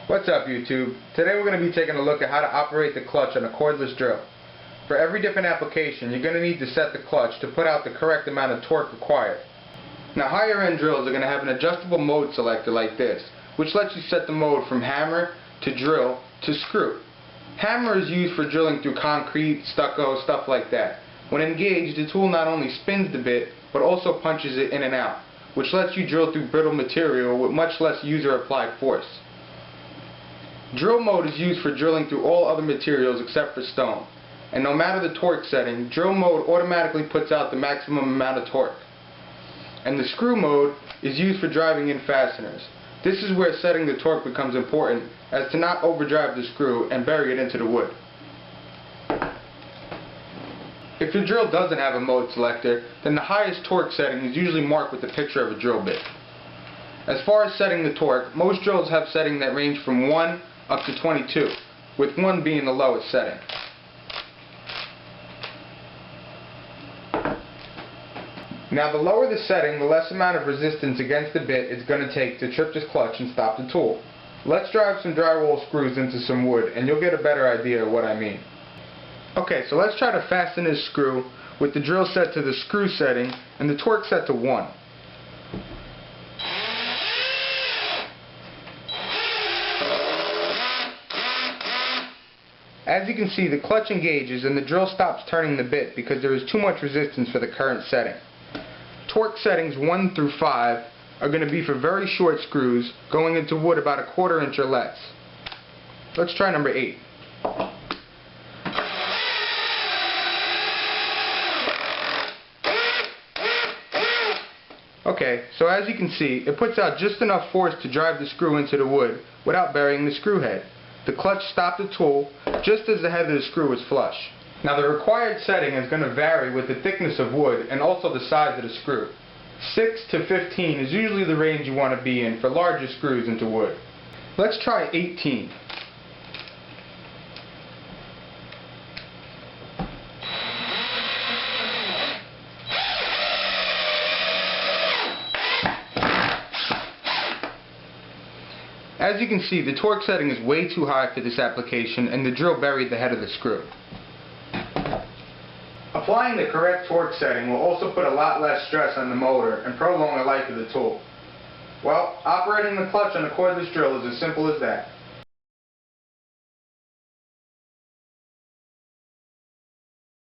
What's up, YouTube? Today we're going to be taking a look at how to operate the clutch on a cordless drill. For every different application, you're going to need to set the clutch to put out the correct amount of torque required. Now, higher end drills are going to have an adjustable mode selector like this, which lets you set the mode from hammer to drill to screw. Hammer is used for drilling through concrete, stucco, stuff like that. When engaged, the tool not only spins the bit, but also punches it in and out, which lets you drill through brittle material with much less user-applied force. Drill mode is used for drilling through all other materials except for stone. And no matter the torque setting, drill mode automatically puts out the maximum amount of torque. And the screw mode is used for driving in fasteners. This is where setting the torque becomes important, as to not overdrive the screw and bury it into the wood. If your drill doesn't have a mode selector, then the highest torque setting is usually marked with a picture of a drill bit. As far as setting the torque, most drills have settings that range from 1 up to 22, with 1 being the lowest setting. Now, the lower the setting, the less amount of resistance against the bit it's going to take to trip this clutch and stop the tool. Let's drive some drywall screws into some wood and you'll get a better idea of what I mean. Okay, so let's try to fasten this screw with the drill set to the screw setting and the torque set to 1. As you can see, the clutch engages and the drill stops turning the bit because there is too much resistance for the current setting. Torque settings 1 through 5 are going to be for very short screws going into wood about 1/4 inch or less. Let's try number 8. Okay, so as you can see, it puts out just enough force to drive the screw into the wood without burying the screw head. The clutch stopped the tool just as the head of the screw was flush. Now, the required setting is going to vary with the thickness of wood and also the size of the screw. 6 to 15 is usually the range you want to be in for larger screws into wood. Let's try 18. As you can see, the torque setting is way too high for this application and the drill buried the head of the screw. Applying the correct torque setting will also put a lot less stress on the motor and prolong the life of the tool. Well, operating the clutch on a cordless drill is as simple as that.